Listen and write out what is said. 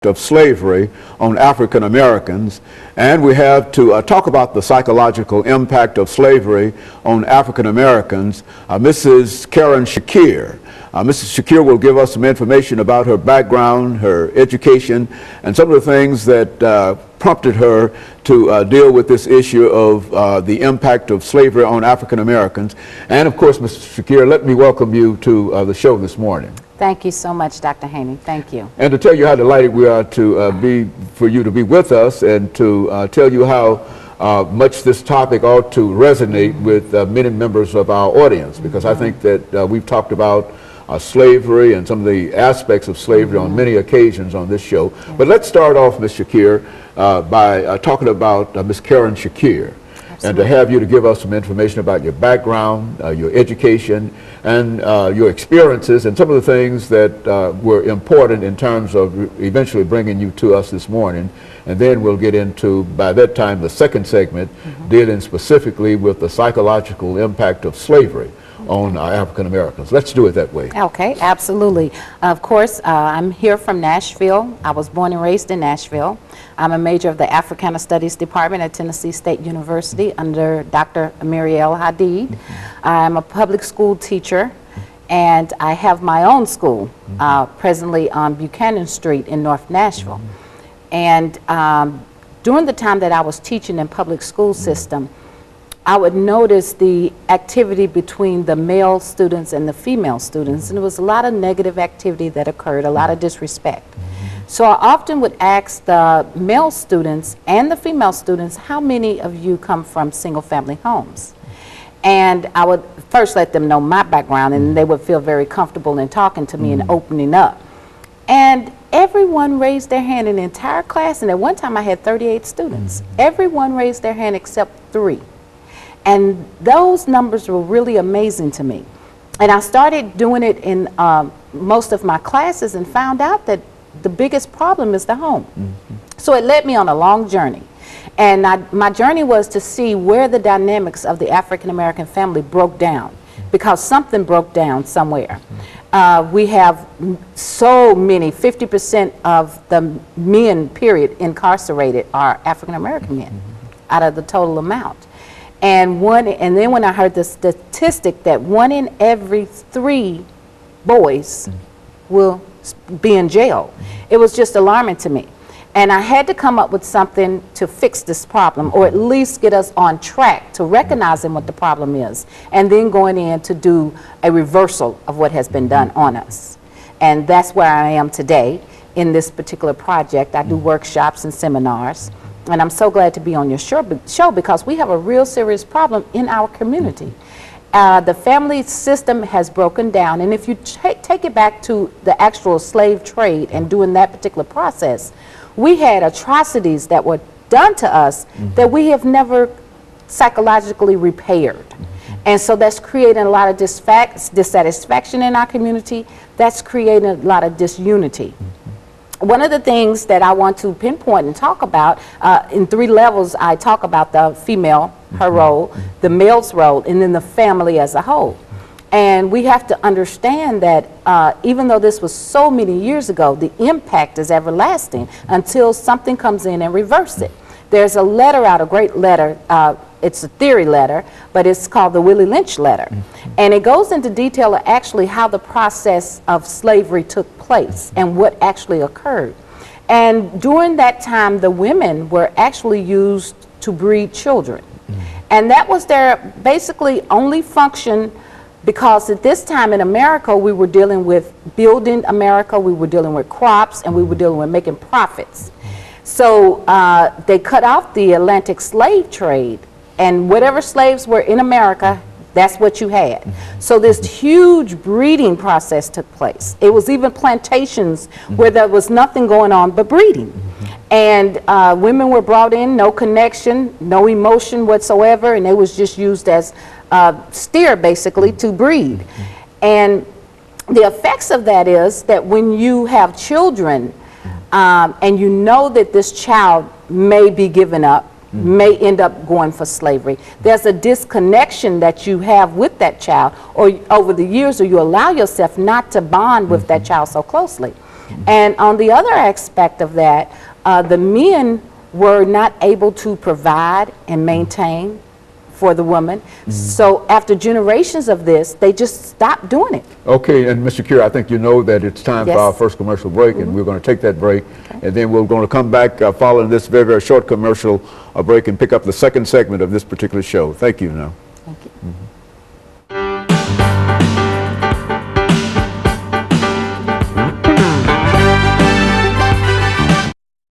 of slavery on African Americans, and we have to talk about the psychological impact of slavery on African Americans, Mrs. Karen Shakir. Mrs. Shakir will give us some information about her background, her education, and some of the things that prompted her to deal with this issue of the impact of slavery on African Americans. And of course, Mrs. Shakir, let me welcome you to the show this morning. Thank you so much, Dr. Haney. Thank you. And to tell you how delighted we are to for you to be with us, and to tell you how much this topic ought to resonate with many members of our audience, because I think that we've talked about slavery and some of the aspects of slavery on many occasions on this show. But let's start off, Ms. Shakir, by talking about Ms. Karen Shakir. Absolutely. And to have you to give us some information about your background, your education, and your experiences, and some of the things that were important in terms of eventually bringing you to us this morning. And then we'll get into, by that time, the second segment, dealing specifically with the psychological impact of slavery on African Americans. Let's do it that way. Okay, absolutely. Of course, I'm here from Nashville. I was born and raised in Nashville. I'm a major of the Africana Studies Department at Tennessee State University under Dr. Muriel Hadid. I'm a public school teacher, and I have my own school presently on Buchanan Street in North Nashville. And during the time that I was teaching in public school system, I would notice the activity between the male students and the female students, and there was a lot of negative activity that occurred, a lot of disrespect. So I often would ask the male students and the female students, how many of you come from single-family homes? And I would first let them know my background, and they would feel very comfortable in talking to me and opening up. And everyone raised their hand in the entire class, and at one time I had 38 students. Everyone raised their hand except 3. And those numbers were really amazing to me. And I started doing it in most of my classes and found out that the biggest problem is the home. So it led me on a long journey. And my journey was to see where the dynamics of the African American family broke down, because something broke down somewhere. We have so many, 50% of the men, period, incarcerated are African American men out of the total amount. And then when I heard the statistic that 1 in every 3 boys will be in jail, it was just alarming to me. And I had to come up with something to fix this problem, or at least get us on track to recognizing what the problem is, and then going in to do a reversal of what has been done on us. And that's where I am today in this particular project. I do workshops and seminars. And I'm so glad to be on your show because we have a real serious problem in our community. The family system has broken down, and if you take it back to the actual slave trade and doing that particular process, we had atrocities that were done to us that we have never psychologically repaired. And so that's creating a lot of dissatisfaction in our community. That's creating a lot of disunity. One of the things that I want to pinpoint and talk about, in 3 levels, I talk about the female, her role, the male's role, and then the family as a whole. And we have to understand that even though this was so many years ago, the impact is everlasting until something comes in and reverses it. There's a letter out, a great letter, it's a theory letter, but it's called the Willie Lynch letter. And it goes into detail of actually how the process of slavery took place and what actually occurred. And during that time, the women were actually used to breed children. And that was their basically only function, because at this time in America, we were dealing with building America, we were dealing with crops, and we were dealing with making profits. So they cut off the Atlantic slave trade, and whatever slaves were in America, that's what you had. So this huge breeding process took place. It was even plantations where there was nothing going on but breeding. And women were brought in, no connection, no emotion whatsoever, and they was just used as steer basically to breed. And the effects of that is that when you have children and you know that this child may be given up, may end up going for slavery, there's a disconnection that you have with that child, or over the years, or you allow yourself not to bond with that child so closely. And on the other aspect of that, the men were not able to provide and maintain for the woman. So after generations of this, they just stopped doing it. Okay, and Mr. Shakir, I think you know that it's time for our first commercial break, and we're going to take that break, and then we're going to come back following this very, very short commercial break and pick up the second segment of this particular show. Thank you now.